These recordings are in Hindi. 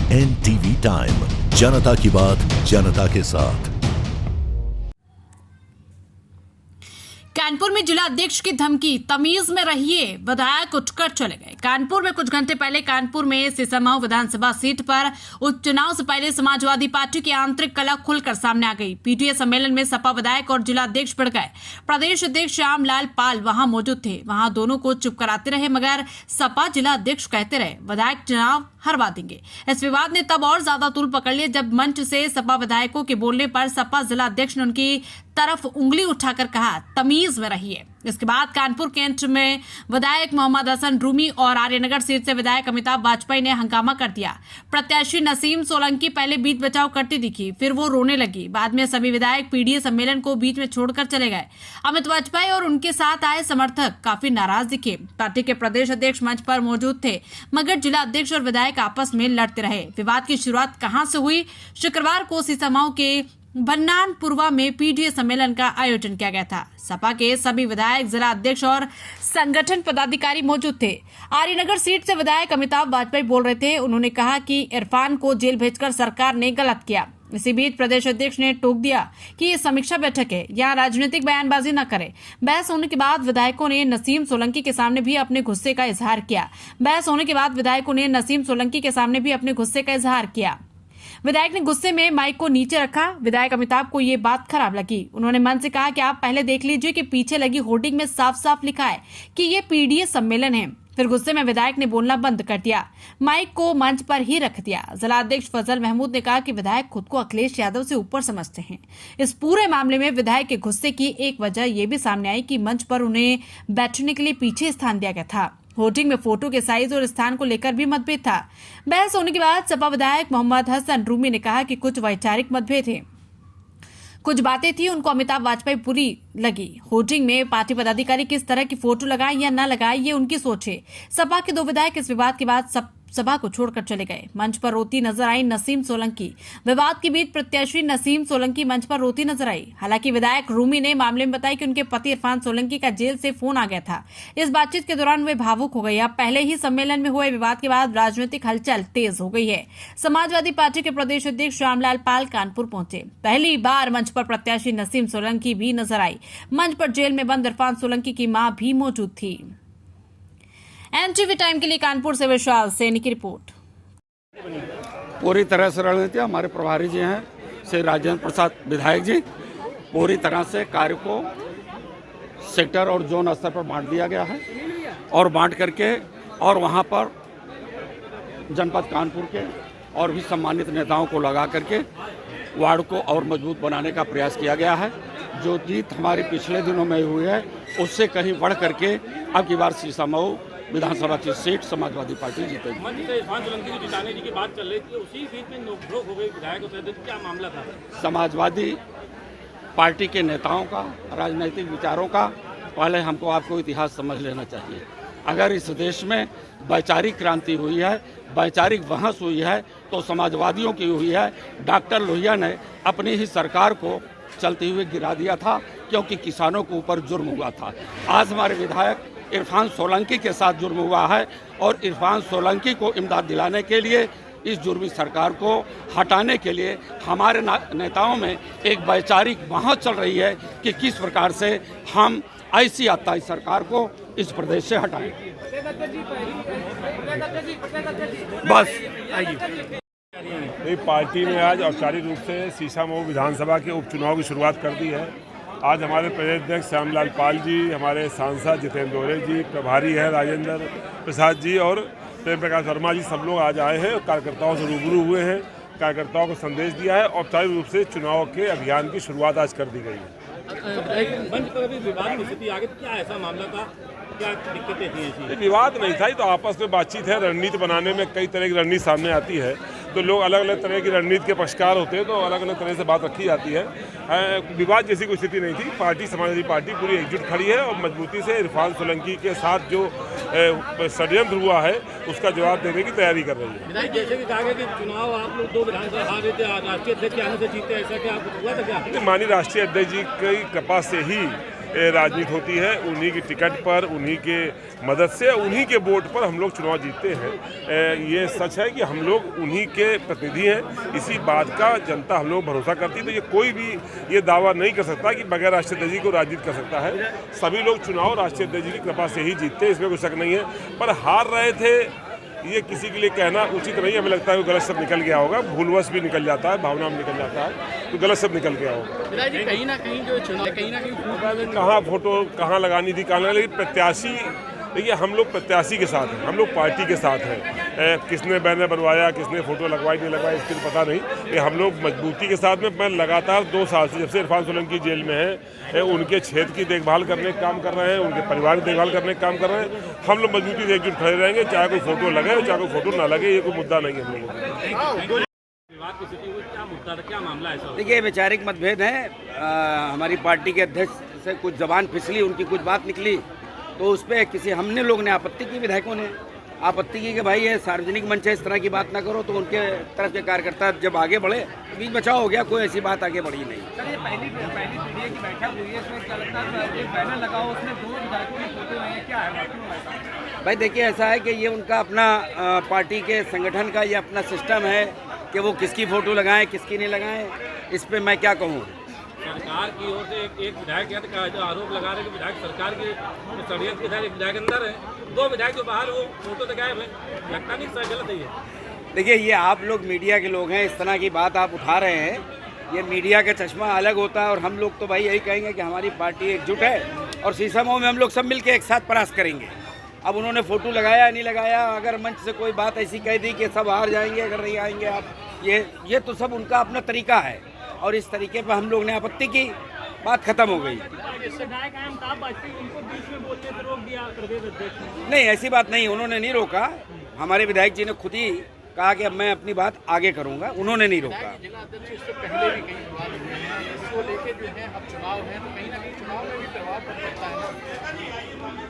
NTV टाइम, जनता की बात जनता के साथ। कानपुर में जिला अध्यक्ष की धमकी, तमीज में रहिए, विधायक उठकर चले गए। कानपुर में कुछ घंटे पहले कानपुर में सीसामऊ विधानसभा सीट पर उपचुनाव से पहले समाजवादी पार्टी की आंतरिक कलह खुलकर सामने आ गई। पीटीए सम्मेलन में सपा विधायक और जिला अध्यक्ष बढ़ गए। प्रदेश अध्यक्ष श्यामलाल पाल वहां मौजूद थे। वहां दोनों को चुप कराते रहे, मगर सपा जिला अध्यक्ष कहते रहे विधायक चुनाव हरवा देंगे। इस विवाद ने तब और ज्यादा तूल पकड़ लिया जब मंच से सपा विधायकों के बोलने पर सपा जिला अध्यक्ष ने उनकी तरफ उंगली उठाकर कहा, तमीज में रहिए। इसके बाद कानपुर कैंट में विधायक मोहम्मद हसन रूमी और आर्यनगर सीट से विधायक अमिताभ वाजपेयी ने हंगामा कर दिया। प्रत्याशी नसीम सोलंकी पहले बीच बचाव करती दिखी, फिर वो रोने लगी। बाद में सभी विधायक पीडीए सम्मेलन को बीच में छोड़कर चले गए। अमित वाजपेयी और उनके साथ आए समर्थक काफी नाराज दिखे। पार्टी के प्रदेश अध्यक्ष मंच पर मौजूद थे, मगर जिला अध्यक्ष और विधायक आपस में लड़ते रहे। विवाद की शुरुआत कहां से हुई? शुक्रवार को सीसामऊ के भन्नानपुरवा में पीडीए सम्मेलन का आयोजन किया गया था। सपा के सभी विधायक, जिला अध्यक्ष और संगठन पदाधिकारी मौजूद थे। आर्यनगर सीट से विधायक अमिताभ वाजपेयी बोल रहे थे। उन्होंने कहा कि इरफान को जेल भेजकर सरकार ने गलत किया। इसी बीच प्रदेश अध्यक्ष ने टोक दिया कि ये समीक्षा बैठक है, यहाँ राजनीतिक बयानबाजी न करें। बहस होने के बाद विधायकों ने नसीम सोलंकी के सामने भी अपने गुस्से का इजहार किया। विधायक ने गुस्से में माइक को नीचे रखा। विधायक अमिताभ को ये बात खराब लगी। उन्होंने मन से कहा कि आप पहले देख लीजिए कि पीछे लगी होर्डिंग में साफ साफ लिखा है कि ये पीडीए सम्मेलन है। फिर गुस्से में विधायक ने बोलना बंद कर दिया, माइक को मंच पर ही रख दिया। जिला अध्यक्ष फजल महमूद ने कहा कि विधायक खुद को अखिलेश यादव से ऊपर समझते हैं। इस पूरे मामले में विधायक के गुस्से की एक वजह यह भी सामने आई कि मंच पर उन्हें बैठने के लिए पीछे स्थान दिया गया था। होर्डिंग में फोटो के साइज और स्थान को लेकर भी मतभेद था। बहस होने के बाद सपा विधायक मोहम्मद हसन रूमी ने कहा कि कुछ वैचारिक मतभेद थे, कुछ बातें थी उनको अमिताभ वाजपेयी बुरी लगी। होर्डिंग में पार्टी पदाधिकारी किस तरह की फोटो लगाए या न लगाए ये उनकी सोच है। सपा के दो विधायक इस विवाद के बाद सभा को छोड़कर चले गए। मंच पर रोती नजर आई नसीम सोलंकी। विवाद के बीच प्रत्याशी नसीम सोलंकी मंच पर रोती नजर आई। हालांकि विधायक रूमी ने मामले में बताया कि उनके पति इरफान सोलंकी का जेल से फोन आ गया था। इस बातचीत के दौरान वे भावुक हो गई। अब पहले ही सम्मेलन में हुए विवाद के बाद राजनीतिक हलचल तेज हो गई है। समाजवादी पार्टी के प्रदेश अध्यक्ष श्यामलाल पाल कानपुर पहुंचे। पहली बार मंच पर प्रत्याशी नसीम सोलंकी भी नजर आई। मंच पर जेल में बंद इरफान सोलंकी की मां भी मौजूद थी। एनटीवी टाइम के लिए कानपुर से विशाल सैनी की रिपोर्ट। पूरी तरह से रणनीति हमारे प्रभारी जी हैं श्री राजेंद्र प्रसाद विधायक जी, पूरी तरह से कार्य को सेक्टर और जोन स्तर पर बांट दिया गया है और बांट करके और वहां पर जनपद कानपुर के और भी सम्मानित नेताओं को लगा करके वार्ड को और मजबूत बनाने का प्रयास किया गया है। जो जीत हमारी पिछले दिनों में हुई है उससे कहीं बढ़ करके अब की बार सीसामऊ विधानसभा की सीट समाजवादी पार्टी जीतेगी। इरफान सोलंकी को जिताने की बात चल रही थी, उसी बीच में नोकझोंक हो गई विधायकों से, क्या मामला था? समाजवादी पार्टी के नेताओं का, राजनीतिक विचारों का पहले हमको आपको इतिहास समझ लेना चाहिए। अगर इस देश में वैचारिक क्रांति हुई है, वैचारिक बहस हुई है तो समाजवादियों की हुई है। डॉक्टर लोहिया ने अपनी ही सरकार को चलते हुए गिरा दिया था क्योंकि किसानों के ऊपर जुर्म हुआ था। आज हमारे विधायक इरफान सोलंकी के साथ जुर्म हुआ है और इरफान सोलंकी को इमदाद दिलाने के लिए, इस जुर्मी सरकार को हटाने के लिए हमारे नेताओं में एक वैचारिक बहस चल रही है कि किस प्रकार से हम ऐसी आताई सरकार को इस प्रदेश से हटाएं। बस पार्टी ने आज औपचारिक रूप से सीसामऊ विधानसभा के उपचुनाव की शुरुआत कर दी है। आज हमारे प्रदेश अध्यक्ष श्यामलाल पाल जी, हमारे सांसद जितेंद्र दोरे जी, प्रभारी है राजेंद्र प्रसाद जी और प्रेम प्रकाश वर्मा जी, सब लोग आज आए हैं और कार्यकर्ताओं से रूबरू हुए हैं। कार्यकर्ताओं को संदेश दिया है। औपचारिक रूप से चुनाव के अभियान की शुरुआत आज कर दी गई है। मंच पर अभी विवाद की स्थिति आ गई, क्या ऐसा मामला था, क्या दिक्कतें थी? विवाद नहीं था, तो आपस में बातचीत है। रणनीति बनाने में कई तरह की रणनीति सामने आती है, तो लोग अलग अलग तरह की रणनीति के पक्षकार होते हैं, तो अलग अलग तरह से बात रखी जाती है। विवाद जैसी कोई स्थिति नहीं थी। पार्टी, समाजवादी पार्टी पूरी एकजुट खड़ी है और मजबूती से इरफान सोलंकी के साथ जो षड्यंत्र हुआ है उसका जवाब देने की तैयारी कर रही है। विधायक जैसे कि कहा गया कि चुनाव आप लोग 2 विधानसभा हार रहे थे, राष्ट्रीय अध्यक्ष के आने से जीते, ऐसा क्या हुआ था क्या? माननीय राष्ट्रीय अध्यक्ष जी की कृपा से ही राजनीति होती है। उन्हीं की टिकट पर, उन्हीं के मदद से, उन्हीं के वोट पर हम लोग चुनाव जीतते हैं। ये सच है कि हम लोग उन्हीं के प्रतिनिधि हैं। इसी बात का जनता हम लोग भरोसा करती है। तो ये कोई भी ये दावा नहीं कर सकता कि बगैर राष्ट्रीय अध्यक्ष जी को राजनीति कर सकता है। सभी लोग चुनाव राष्ट्रीय अध्यक्ष जी की कृपा से ही जीतते हैं, इसमें कोई शक नहीं है। पर हार रहे थे ये किसी के लिए कहना उचित नहीं। हमें लगता है कि गलत शब्द निकल गया होगा, भूलवश भी निकल जाता है, भावना में निकल जाता है, तो गलत शब्द निकल गया होगा। कहीं ना कहीं जो चुनाव कहीं ना कहीं कहाँ फोटो कहाँ लगानी थी, कहाँ लेकिन प्रत्याशी, देखिए हम लोग प्रत्याशी के साथ हैं, हम लोग पार्टी के साथ हैं। किसने बैनर बनवाया, किसने फोटो लगवाई नहीं लगवाई, इसके पता नहीं। ये हम लोग मजबूती के साथ में, मैं लगातार 2 साल से, जब से इरफान सोलंकी जेल में है, उनके क्षेत्र की देखभाल करने का काम कर रहे हैं, उनके परिवार की देखभाल करने का काम कर रहे हैं। हम लोग मजबूती से एकजुट खड़े रहेंगे, चाहे कोई फोटो लगे चाहे कोई फोटो ना लगे, ये कोई मुद्दा नहीं है हम लोगों को। विवाद की स्थिति हुई, क्या मुद्दा था, क्या मामला है सर? देखिए वैचारिक मतभेद है। हमारी पार्टी के अध्यक्ष से कुछ जबान फिसली, उनकी कुछ बात निकली, तो उस पर किसी हमने लोग ने आपत्ति की, विधायकों ने आपत्ति की कि भाई ये सार्वजनिक मंच है, इस तरह की बात ना करो। तो उनके तरफ के कार्यकर्ता जब आगे बढ़े, बीच बचाव हो गया, कोई ऐसी बात आगे बढ़ी नहीं। सर ये पहली पीडीए की बैठक हुई है, इसमें क्या लगता है एक बैनर लगा हो, उसमें 2 विधायकों ने फोटो लिए, क्या है? भाई देखिए ऐसा है कि ये उनका अपना पार्टी के संगठन का ये अपना सिस्टम है कि वो किसकी फ़ोटो लगाएं किसकी नहीं लगाएं, इस पे मैं क्या कहूँ। सरकार की ओर से एक विधायक का जो आरोप लगा रहे हैं कि विधायक सरकार के षड्यंत्र के तहत एक विधायक अंदर है, 2 विधायक जो बाहर वो फोटो दिखाए हुए, लगता नहीं सर गलत है ये? देखिए ये आप लोग मीडिया के लोग हैं, इस तरह की बात आप उठा रहे हैं, ये मीडिया का चश्मा अलग होता है। और हम लोग तो भाई यही कहेंगे कि हमारी पार्टी एकजुट है और शीशमों में हम लोग सब मिलकर एक साथ प्रयास करेंगे। अब उन्होंने फ़ोटो लगाया नहीं लगाया, अगर मंच से कोई बात ऐसी कह दी कि सब हार जाएंगे अगर नहीं आएंगे आप, ये तो सब उनका अपना तरीका है। और इस तरीके पर हम लोग ने आपत्ति की, बात खत्म हो गई। नहीं ऐसी बात नहीं, उन्होंने नहीं रोका। हमारे विधायक जी ने खुद ही कहा कि अब मैं अपनी बात आगे करूंगा, उन्होंने नहीं रोका। जिला अध्यक्ष इससे पहले भी कई विवाद हुए हैं, इसको लेके जो है अब चुनाव है, तो कहीं ना कहीं चुनाव में भी प्रभाव पड़ सकता है।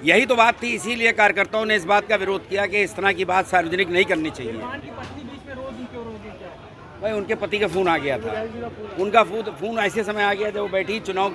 यही तो बात थी, इसीलिए कार्यकर्ताओं ने इस बात का विरोध किया कि इस तरह की बात सार्वजनिक नहीं करनी चाहिए। भाई उनके पति का फ़ोन आ गया था, उनका फ़ोन ऐसे समय आ गया जब वो बैठी चुनाव